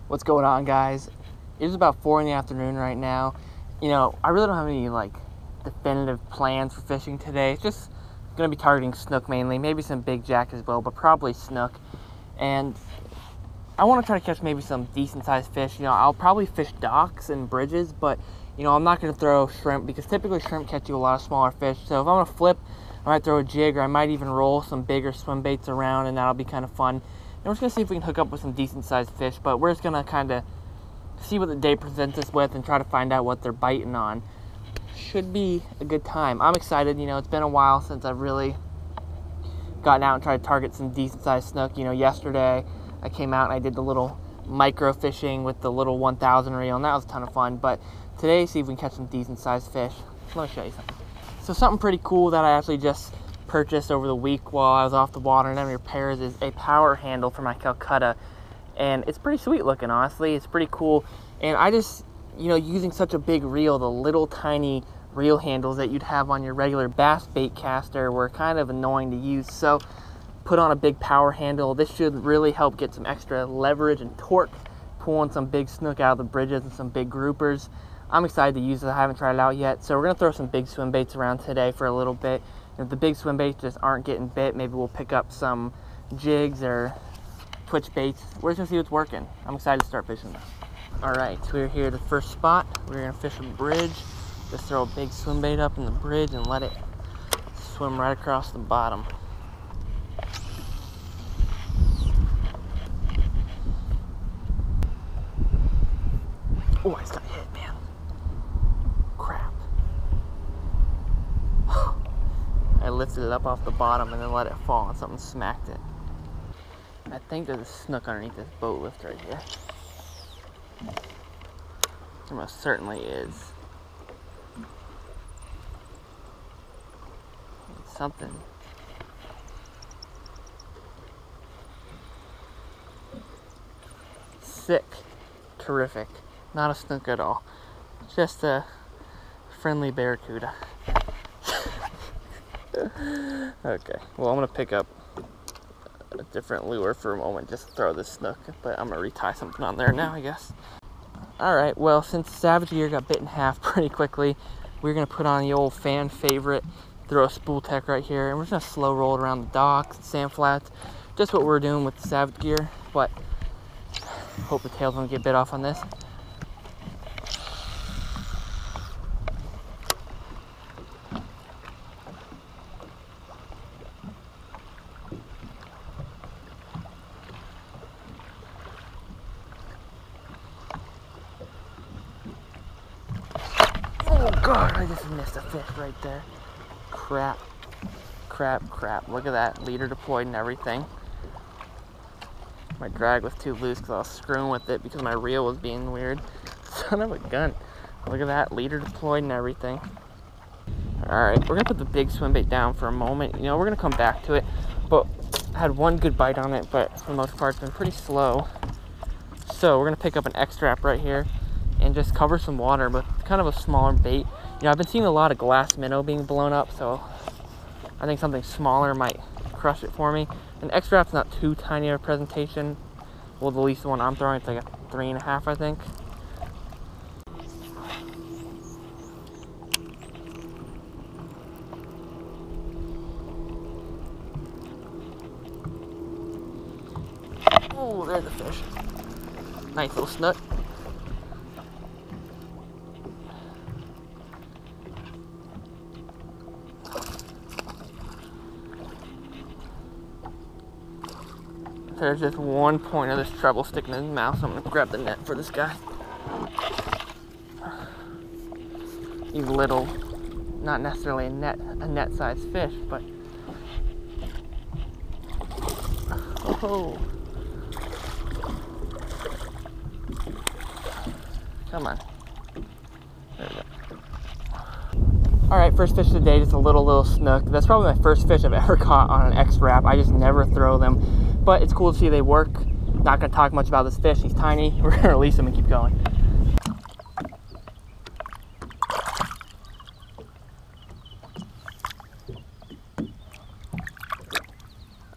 What's going on, guys? It is about 4 in the afternoon right now. You know, I really don't have any definitive plans for fishing today. It's just gonna be targeting snook mainly, maybe some big jack as well, but probably snook. And I want to try to catch maybe some decent sized fish. You know, I'll probably fish docks and bridges, but you know, I'm not gonna throw shrimp because typically shrimp catch you a lot of smaller fish. So if I'm gonna flip, I might throw a jig, or I might even roll some bigger swim baits around, and that'll be kind of fun. And we're just gonna see if we can hook up with some decent sized fish, but we're just gonna kind of see what the day presents us with and try to find out what they're biting on. Should be a good time. I'm excited. You know, it's been a while since I've really gotten out and tried to target some decent sized snook. You know, yesterday I came out and I did the little micro fishing with the little 1000 reel, and that was a ton of fun. But today, see if we can catch some decent sized fish. Let me show you something. So something pretty cool that I actually just purchased over the week while I was off the water and having repairs is a power handle for my Calcutta. And it's pretty sweet looking, honestly. It's pretty cool. And I just, you know, using such a big reel, the little tiny reel handles that you'd have on your regular bass bait caster were kind of annoying to use. So put on a big power handle. This should really help get some extra leverage and torque, pulling some big snook out of the bridges and some big groupers. I'm excited to use it. I haven't tried it out yet. So we're gonna throw some big swim baits around today for a little bit. And if the big swim baits just aren't getting bit, maybe we'll pick up some jigs or twitch baits. We're just gonna see what's working. I'm excited to start fishing though. All right, so we're here at the first spot. We're gonna fish a bridge. Just throw a big swim bait up in the bridge and let it swim right across the bottom. Oh, I just got hit, man. Crap. I lifted it up off the bottom and then let it fall, and something smacked it. I think there's a snook underneath this boat lift right here. There most certainly is. It's something. Sick. Terrific. Not a snook at all. Just a friendly barracuda. Okay, well, I'm gonna pick up a different lure for a moment, just throw this snook, but I'm gonna retie something on there now, I guess. Alright, well, since Savage Gear got bit in half pretty quickly, we're gonna put on the old fan favorite, throw a spool tech right here, and we're just gonna slow roll it around the docks and sand flats, just what we're doing with the Savage Gear, but hope the tails don't get bit off on this. Oh God, I just missed a fish right there. Crap, crap, crap. Look at that, leader deployed and everything. My drag was too loose because I was screwing with it because my reel was being weird. Son of a gun. Look at that, leader deployed and everything. Alright, we're gonna put the big swim bait down for a moment. You know, we're gonna come back to it, but I had one good bite on it, but for the most part it's been pretty slow. So we're gonna pick up an X-Strap right here and just cover some water with kind of a smaller bait. You know, I've been seeing a lot of glass minnow being blown up, so I think something smaller might crush it for me. An X-Strap's not too tiny of a presentation. Well, the least one I'm throwing, it's like a 3.5, I think. Oh, there's a fish. Nice little snook. There's just one point of this treble sticking in his mouth, so I'm gonna grab the net for this guy. These little, not necessarily a net-sized fish, but oh, come on. There we go. All right, first fish of the day, just a little snook. That's probably my first fish I've ever caught on an X-Wrap. I just never throw them. But it's cool to see they work. Not gonna talk much about this fish, he's tiny. We're gonna release him and keep going.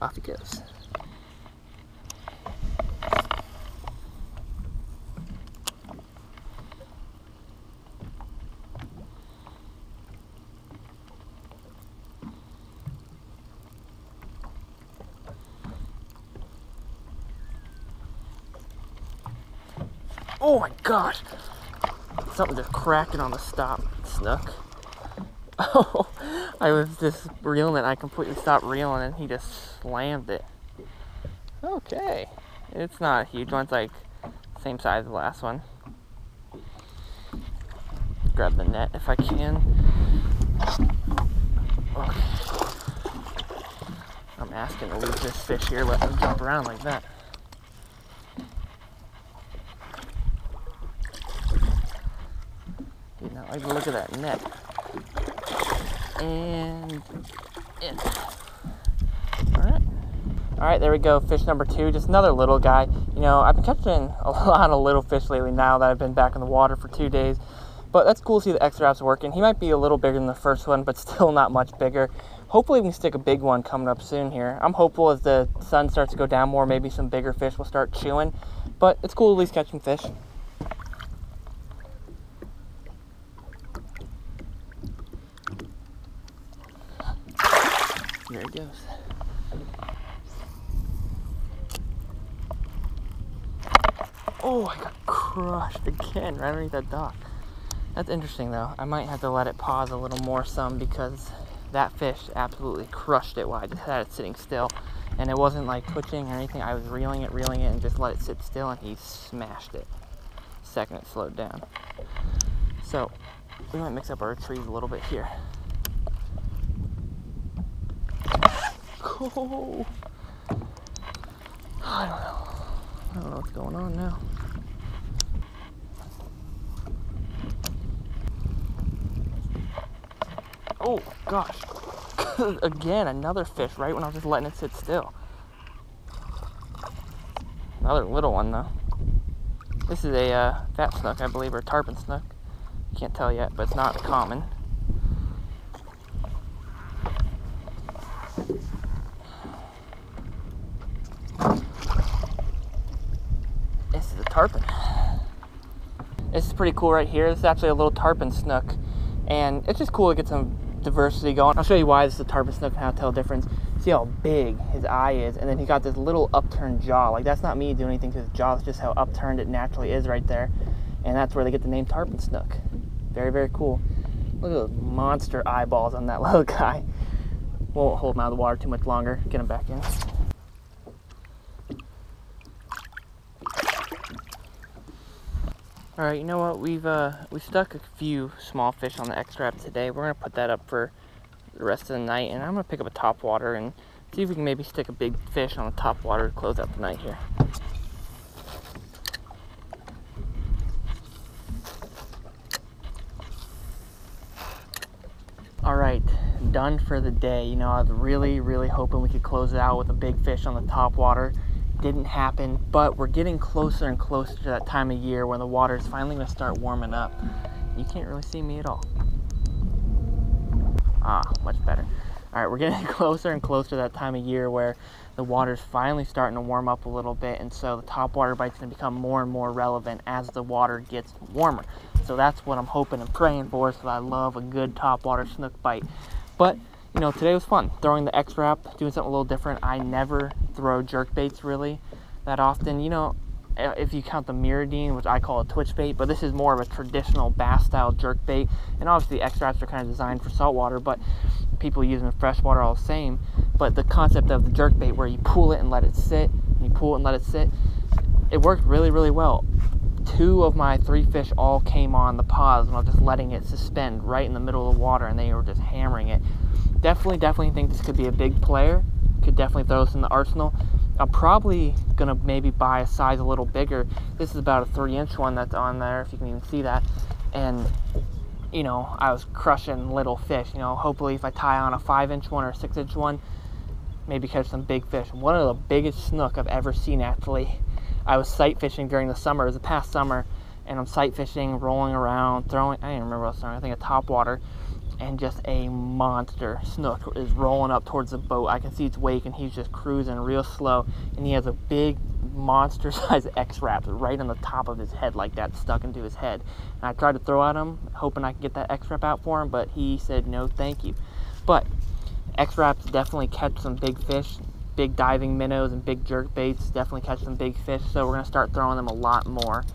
Off he goes. Oh my gosh. Something just cracking on the stop. Snook. Oh, I was just reeling it. I completely stopped reeling and he just slammed it. Okay. It's not a huge one. It's like same size as the last one. Grab the net if I can. Okay. I'm asking to leave this fish here, let him jump around like that. Dude, I like the look of that net. And in. Alright, there we go, fish number 2, just another little guy. You know, I've been catching a lot of little fish lately now that I've been back in the water for 2 days. But that's cool to see the X-Wraps working. He might be a little bigger than the first one, but still not much bigger. Hopefully we can stick a big one coming up soon here. I'm hopeful as the sun starts to go down more, maybe some bigger fish will start chewing. But it's cool at least catching fish. There he goes. Oh, I got crushed again right underneath that dock. That's interesting though. I might have to let it pause a little more because that fish absolutely crushed it while I just had it sitting still. And it wasn't like twitching or anything. I was reeling it and just let it sit still and he smashed it the second it slowed down. So we might mix up our retrieve a little bit here. Oh, I don't know what's going on now. Oh gosh, again, another fish right when I was just letting it sit still. Another little one though. This is a fat snook, I believe, or a tarpon snook. Can't tell yet, but it's not common. This is a tarpon. This is pretty cool right here. This is actually a little tarpon snook, and it's just cool to get some diversity going. I'll show you why this is a tarpon snook and how to tell the difference. See how big his eye is, and then he got this little upturned jaw. Like, that's not me doing anything to his jaw, it's just how upturned it naturally is right there. And that's where they get the name tarpon snook. Very, very cool. Look at those monster eyeballs on that little guy. Won't hold him out of the water too much longer. Get him back in. All right, you know what? We stuck a few small fish on the X-Wrap today. We're gonna put that up for the rest of the night, and I'm gonna pick up a topwater and see if we can maybe stick a big fish on the topwater to close out the night here. All right, done for the day. You know, I was really, really hoping we could close it out with a big fish on the topwater. Didn't happen, but we're getting closer and closer to that time of year when the water is finally going to start warming up. You can't really see me at all. Ah, much better. All right, we're getting closer and closer to that time of year where the water's finally starting to warm up a little bit, and so the topwater bite's going to become more and more relevant as the water gets warmer. So that's what I'm hoping and praying for, because I love a good topwater snook bite. But you know, today was fun, throwing the X-Wrap, doing something a little different. I never throw jerkbaits really that often. You know, if you count the Mirrodine, which I call a twitch bait, but this is more of a traditional bass style jerkbait. And obviously the X-Wraps are kind of designed for saltwater, but people use them in freshwater all the same. But the concept of the jerkbait where you pull it and let it sit, and you pull it and let it sit, it worked really, really well. 2 of my 3 fish all came on the pause when I was just letting it suspend right in the middle of the water, and they were just hammering it. Definitely think this could be a big player. Could definitely throw this in the arsenal. I'm probably gonna maybe buy a size a little bigger. This is about a 3-inch one that's on there, if you can even see that. And you know, I was crushing little fish. You know, hopefully if I tie on a 5-inch one or a 6-inch one, maybe catch some big fish. One of the biggest snook I've ever seen, actually. I was sight fishing during the summer. It was the past summer, and I'm sight fishing, rolling around, throwing, I didn't remember what I was throwing, I think a topwater, and just a monster snook is rolling up towards the boat. I can see its wake, and he's just cruising real slow, and he has a big monster size X-Wrap right on the top of his head like that, stuck into his head. And I tried to throw at him, hoping I could get that X-Wrap out for him, but he said no thank you. But X-Wraps definitely catch some big fish, big diving minnows and big jerkbaits, definitely catch some big fish, so we're going to start throwing them a lot more.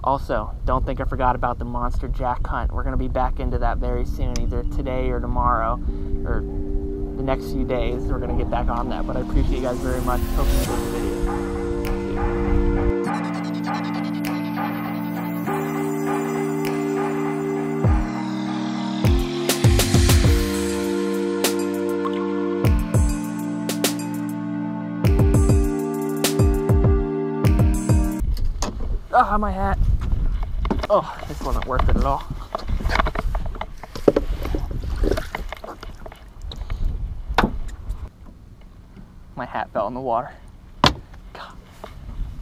Also, don't think I forgot about the monster jack hunt. We're going to be back into that very soon, either today or tomorrow, or the next few days. We're going to get back on that, but I appreciate you guys very much. Hope you enjoyed the video. Ah, my hat. Oh, this wasn't worth it at all. My hat fell in the water.